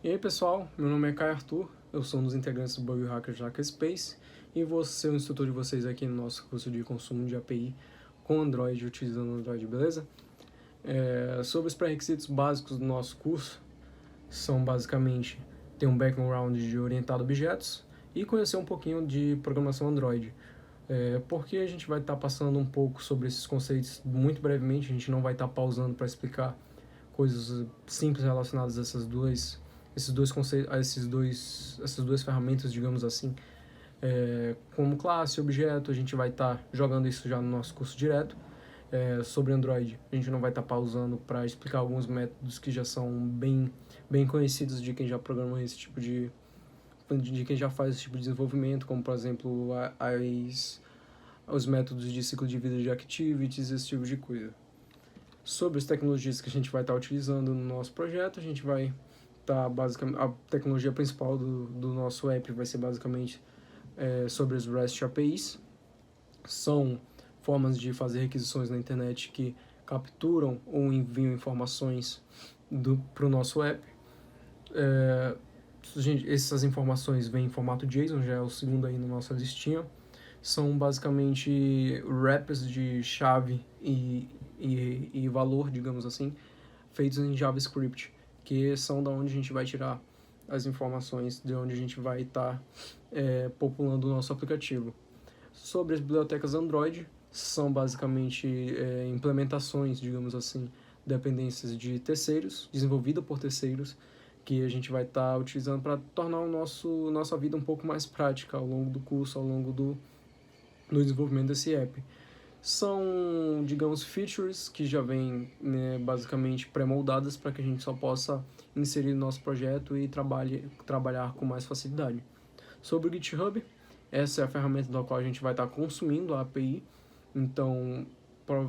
E aí pessoal, meu nome é Caio Arthur, eu sou um dos integrantes do Bug Hackers Hackerspace e vou ser o instrutor de vocês aqui no nosso curso de consumo de API com Android, utilizando Android, beleza? Sobre os pré-requisitos básicos do nosso curso, são basicamente ter um background de orientado a objetos e conhecer um pouquinho de programação Android. Porque a gente vai estar passando um pouco sobre esses conceitos muito brevemente, a gente não vai estar pausando para explicar coisas simples relacionadas a esses dois conceitos, a essas duas ferramentas, digamos assim, como classe, objeto. A gente vai estar jogando isso já no nosso curso direto. Sobre Android, a gente não vai estar pausando para explicar alguns métodos que já são bem conhecidos de quem já programa esse tipo de quem já faz esse tipo de desenvolvimento, como por exemplo os métodos de ciclo de vida de activities, esse tipo de coisa. Sobre as tecnologias que a gente vai estar utilizando no nosso projeto, a gente vai estar basicamente, a tecnologia principal do nosso app vai ser basicamente sobre as REST APIs. São formas de fazer requisições na internet que capturam ou enviam informações para o nosso app. Essas informações vêm em formato JSON, já é o segundo aí na nossa listinha. São basicamente wraps de chave e valor, digamos assim, feitos em JavaScript, que são da onde a gente vai tirar as informações, de onde a gente vai estar populando o nosso aplicativo. Sobre as bibliotecas Android, são basicamente implementações, digamos assim, dependências de terceiros, desenvolvidas por terceiros, que a gente vai estar utilizando para tornar nossa vida um pouco mais prática ao longo do curso, ao longo do desenvolvimento desse app. São, digamos, features que já vêm basicamente pré-moldadas para que a gente só possa inserir no nosso projeto e trabalhar com mais facilidade. Sobre o GitHub, essa é a ferramenta da qual a gente vai estar consumindo a API, então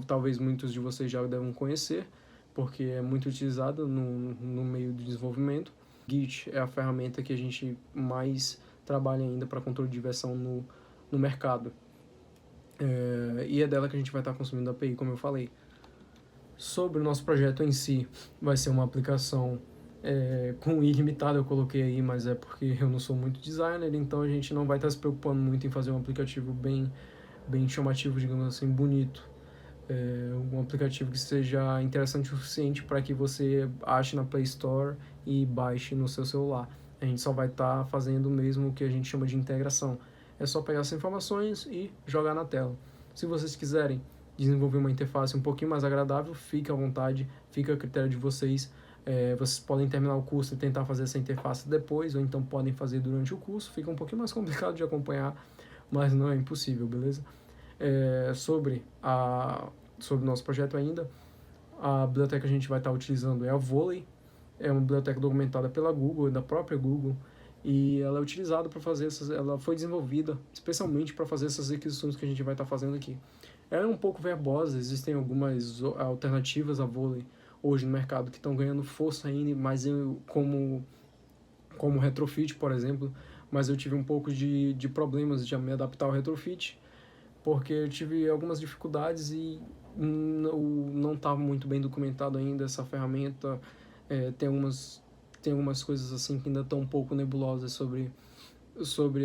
talvez muitos de vocês já devem conhecer, porque é muito utilizada no meio de desenvolvimento. Git é a ferramenta que a gente mais trabalha ainda para controle de versão no mercado. E é dela que a gente vai estar consumindo a API, como eu falei. Sobre o nosso projeto em si, vai ser uma aplicação com ilimitado, eu coloquei aí, mas é porque eu não sou muito designer, então a gente não vai estar se preocupando muito em fazer um aplicativo bem chamativo, digamos assim, bonito. Um aplicativo que seja interessante o suficiente para que você ache na Play Store e baixe no seu celular. A gente só vai estar fazendo mesmo o que a gente chama de integração. É só pegar essas informações e jogar na tela. Se vocês quiserem desenvolver uma interface um pouquinho mais agradável, fique à vontade, fica a critério de vocês. Vocês podem terminar o curso e tentar fazer essa interface depois, ou então podem fazer durante o curso. Fica um pouquinho mais complicado de acompanhar, mas não é impossível, beleza? Sobre o nosso projeto ainda, a biblioteca que a gente vai estar utilizando é a Volley. É uma biblioteca documentada pela Google, da própria Google, e ela é utilizada para fazer ela foi desenvolvida especialmente para fazer essas requisições que a gente vai estar fazendo aqui. Ela é um pouco verbosa, existem algumas alternativas à Volley hoje no mercado que estão ganhando força ainda, mas como retrofit, por exemplo, mas eu tive um pouco de problemas de me adaptar ao retrofit, porque eu tive algumas dificuldades e não estava muito bem documentado ainda essa ferramenta. Tem algumas coisas assim que ainda estão um pouco nebulosas sobre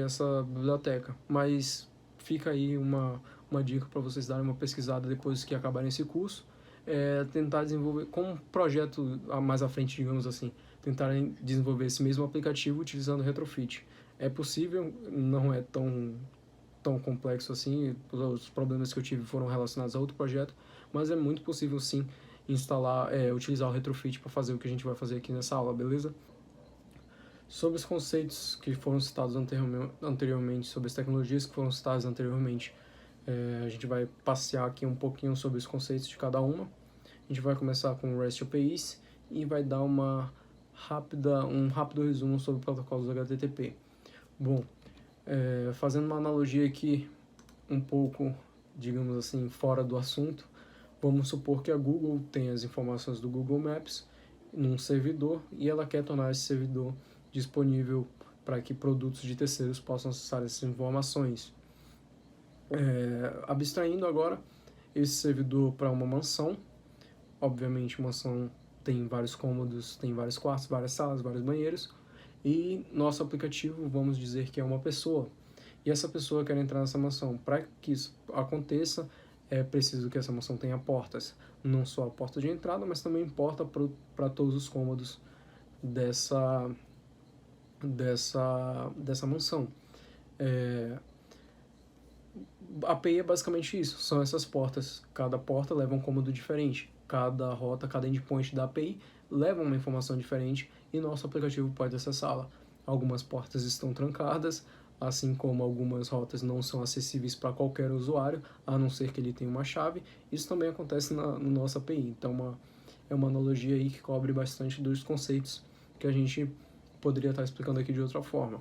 essa biblioteca, mas fica aí uma dica para vocês darem uma pesquisada depois que acabarem esse curso. Tentar desenvolver, como um projeto mais à frente, digamos assim, tentarem desenvolver esse mesmo aplicativo utilizando retrofit. É possível, não é tão complexo assim, os problemas que eu tive foram relacionados a outro projeto, mas é muito possível sim utilizar o retrofit para fazer o que a gente vai fazer aqui nessa aula, beleza? Sobre os conceitos que foram citados anteriormente, sobre as tecnologias que foram citadas anteriormente, a gente vai passear aqui um pouquinho sobre os conceitos de cada uma. A gente vai começar com o REST APIs e vai dar um rápido resumo sobre protocolos HTTP. Bom, fazendo uma analogia aqui um pouco, digamos assim, fora do assunto, vamos supor que a Google tem as informações do Google Maps num servidor e ela quer tornar esse servidor disponível para que produtos de terceiros possam acessar essas informações. Abstraindo agora esse servidor para uma mansão, obviamente mansão tem vários cômodos, tem vários quartos, várias salas, vários banheiros, e nosso aplicativo, vamos dizer que é uma pessoa, e essa pessoa quer entrar nessa mansão. Para que isso aconteça, é preciso que essa mansão tenha portas, não só a porta de entrada, mas também porta para todos os cômodos dessa mansão. A API é basicamente isso, são essas portas. Cada porta leva um cômodo diferente. Cada rota, cada endpoint da API leva uma informação diferente e nosso aplicativo pode acessá-la. Algumas portas estão trancadas, assim como algumas rotas não são acessíveis para qualquer usuário, a não ser que ele tenha uma chave. Isso também acontece no nosso API. Então, é uma analogia aí que cobre bastante dos conceitos que a gente poderia estar explicando aqui de outra forma.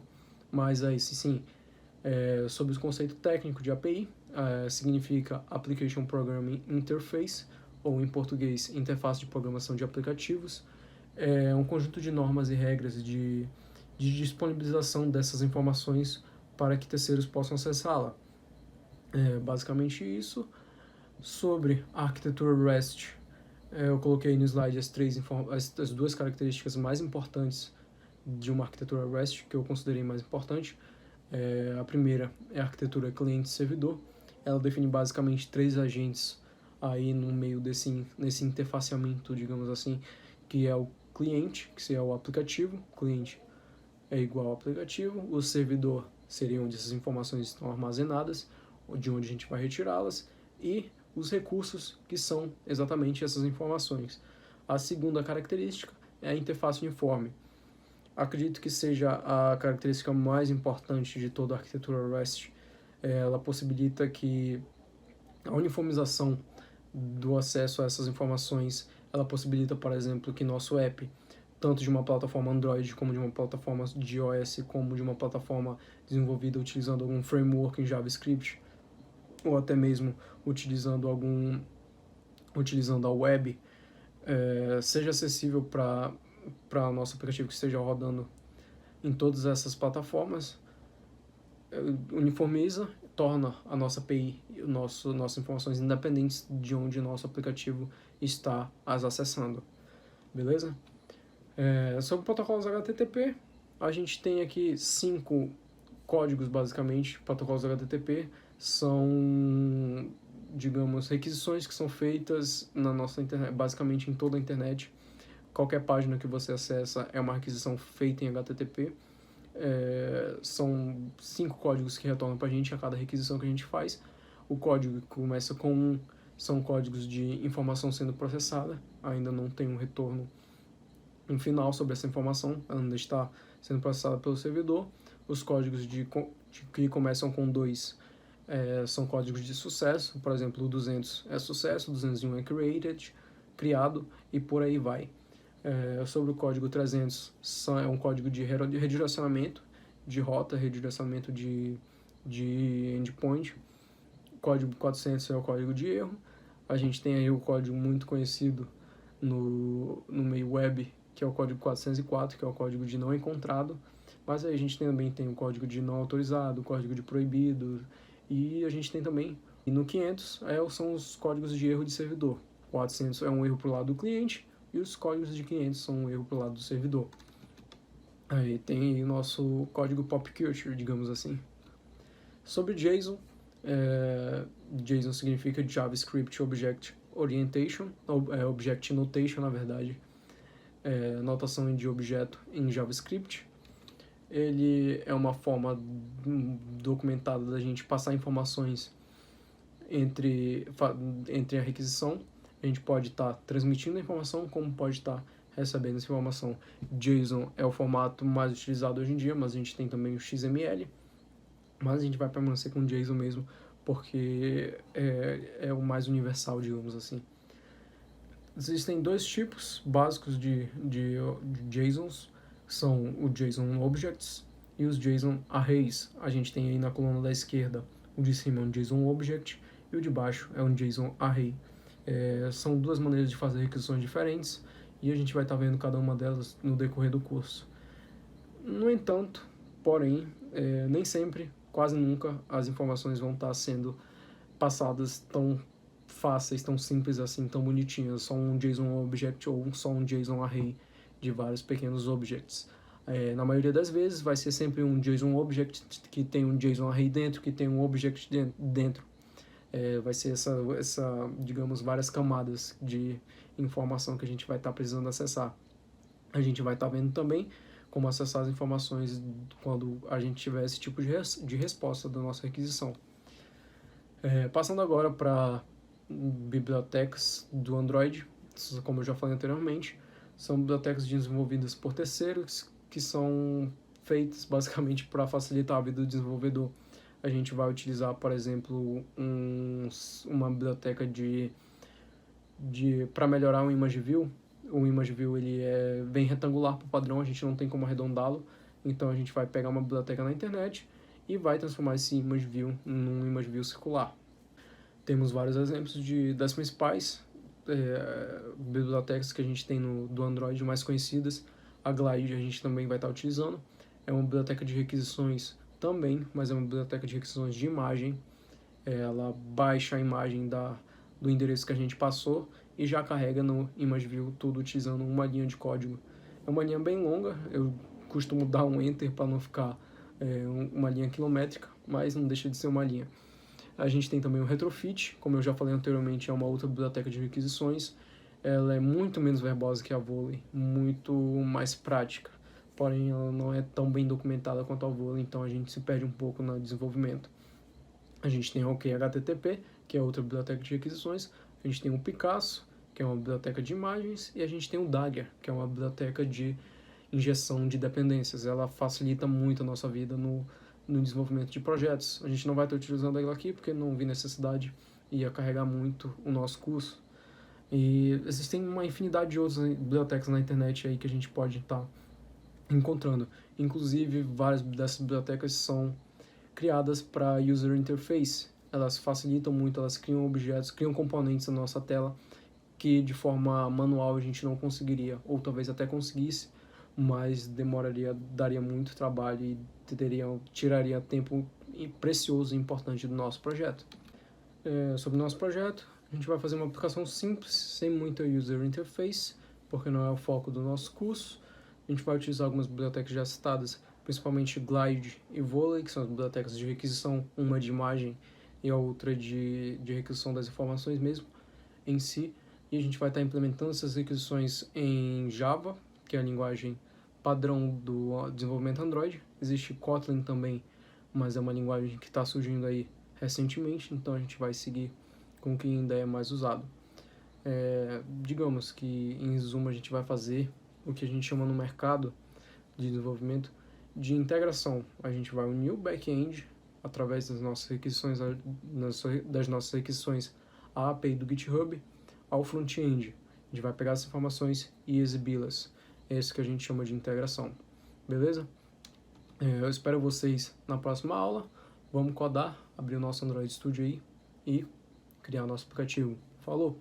Mas aí, sim, sobre o conceito técnico de API, significa Application Programming Interface, ou em português, interface de programação de aplicativos. É um conjunto de normas e regras de disponibilização dessas informações para que terceiros possam acessá-la. Basicamente isso. Sobre a arquitetura REST, eu coloquei no slide as duas características mais importantes de uma arquitetura REST, que eu considerei mais importante. A primeira é a arquitetura cliente-servidor. Ela define basicamente 3 agentes aí no meio nesse interfaceamento, digamos assim, que é o cliente, que é o aplicativo. Cliente é igual ao aplicativo. O servidor seria onde essas informações estão armazenadas, de onde a gente vai retirá-las, e os recursos, que são exatamente essas informações. A segunda característica é a interface uniforme. Acredito que seja a característica mais importante de toda a arquitetura REST. Ela possibilita que a uniformização do acesso a essas informações, ela possibilita, por exemplo, que nosso app, tanto de uma plataforma Android, como de uma plataforma de iOS, como de uma plataforma desenvolvida utilizando algum framework em JavaScript, ou até mesmo utilizando a web, seja acessível para o nosso aplicativo que esteja rodando em todas essas plataformas, uniformiza, torna a nossa API, nossas informações independentes de onde o nosso aplicativo está as acessando. Beleza? Sobre protocolos HTTP, a gente tem aqui 5 códigos, basicamente. Protocolos HTTP são, digamos, requisições que são feitas na nossa internet, basicamente em toda a internet. Qualquer página que você acessa é uma requisição feita em HTTP. São 5 códigos que retornam para a gente a cada requisição que a gente faz. O código que começa com 1 são códigos de informação sendo processada, ainda não tem um retorno final sobre essa informação, ainda está sendo processada pelo servidor. Os códigos que começam com 2 são códigos de sucesso, por exemplo, o 200 é sucesso, o 201 é criado e por aí vai. Sobre o código 300, é um código de redirecionamento de rota, redirecionamento de endpoint. O código 400 é o código de erro. A gente tem aí o código muito conhecido no meio web, que é o código 404, que é o código de não encontrado. Mas aí a gente também tem o código de não autorizado, o código de proibido, e a gente tem também, e no 500 são os códigos de erro de servidor. 400 é um erro para o lado do cliente, e os códigos de 500 são um erro para o lado do servidor. Aí tem o nosso código pop culture, digamos assim. Sobre JSON, JSON significa JavaScript Object Orientation, Object Notation, na verdade, notação de objeto em JavaScript. Ele é uma forma documentada da gente passar informações entre a requisição. A gente pode estar transmitindo a informação, como pode estar recebendo essa informação. JSON é o formato mais utilizado hoje em dia, mas a gente tem também o XML. Mas a gente vai permanecer com JSON mesmo, porque é o mais universal, digamos assim. Existem 2 tipos básicos de JSONs, são o JSON Objects e os JSON Arrays. A gente tem aí na coluna da esquerda o de cima é um JSON Object e o de baixo é um JSON Array. São 2 maneiras de fazer requisições diferentes e a gente vai estar vendo cada uma delas no decorrer do curso. No entanto, porém, nem sempre, quase nunca, as informações vão estar sendo passadas tão fáceis, tão simples assim, tão bonitinhas, só um JSON Object ou só um JSON Array de vários pequenos objects. Na maioria das vezes vai ser sempre um JSON Object que tem um JSON Array dentro, que tem um Object dentro. Vai ser digamos, várias camadas de informação que a gente vai estar precisando acessar. A gente vai estar vendo também como acessar as informações quando a gente tiver esse tipo de resposta da nossa requisição. Passando agora para bibliotecas do Android, como eu já falei anteriormente, são bibliotecas desenvolvidas por terceiros que são feitas basicamente para facilitar a vida do desenvolvedor. A gente vai utilizar, por exemplo, uma biblioteca para melhorar o image view. O image view ele é bem retangular por padrão, a gente não tem como arredondá-lo, então a gente vai pegar uma biblioteca na internet e vai transformar esse image view num image view circular. Temos vários exemplos das principais bibliotecas que a gente tem do Android mais conhecidas. A Glide a gente também vai estar utilizando. É uma biblioteca de requisições também, mas é uma biblioteca de requisições de imagem. Ela baixa a imagem do endereço que a gente passou e já carrega no image view tudo utilizando uma linha de código. É uma linha bem longa, eu costumo dar um enter para não ficar uma linha quilométrica, mas não deixa de ser uma linha. A gente tem também o Retrofit, como eu já falei anteriormente, é uma outra biblioteca de requisições. Ela é muito menos verbosa que a Volley, muito mais prática, porém ela não é tão bem documentada quanto a Volley, então a gente se perde um pouco no desenvolvimento. A gente tem o OkHttp, que é outra biblioteca de requisições. A gente tem o Picasso, que é uma biblioteca de imagens, e a gente tem o Dagger, que é uma biblioteca de injeção de dependências. Ela facilita muito a nossa vida no desenvolvimento de projetos. A gente não vai estar utilizando ela aqui porque não vi necessidade e ia carregar muito o nosso curso. E existem uma infinidade de outras bibliotecas na internet aí que a gente pode estar encontrando. Inclusive, várias dessas bibliotecas são criadas para user interface. Elas facilitam muito, elas criam objetos, criam componentes na nossa tela que de forma manual a gente não conseguiria, ou talvez até conseguisse, mas daria muito trabalho e tiraria tempo precioso e importante do nosso projeto. Sobre o nosso projeto, a gente vai fazer uma aplicação simples, sem muita user interface, porque não é o foco do nosso curso. A gente vai utilizar algumas bibliotecas já citadas, principalmente Glide e Volley, que são as bibliotecas de requisição, uma de imagem e a outra de requisição das informações mesmo, em si. E a gente vai estar implementando essas requisições em Java, que é a linguagem padrão do desenvolvimento Android. Existe Kotlin também, mas é uma linguagem que está surgindo aí recentemente, então a gente vai seguir com o que ainda é mais usado. Digamos que, em resumo, a gente vai fazer o que a gente chama no mercado de desenvolvimento de integração. A gente vai unir o back-end através das nossas requisições à API do GitHub ao front-end. A gente vai pegar essas informações e exibi-las. É isso que a gente chama de integração. Beleza? Eu espero vocês na próxima aula. Vamos codar, abrir o nosso Android Studio aí e criar nosso aplicativo. Falou!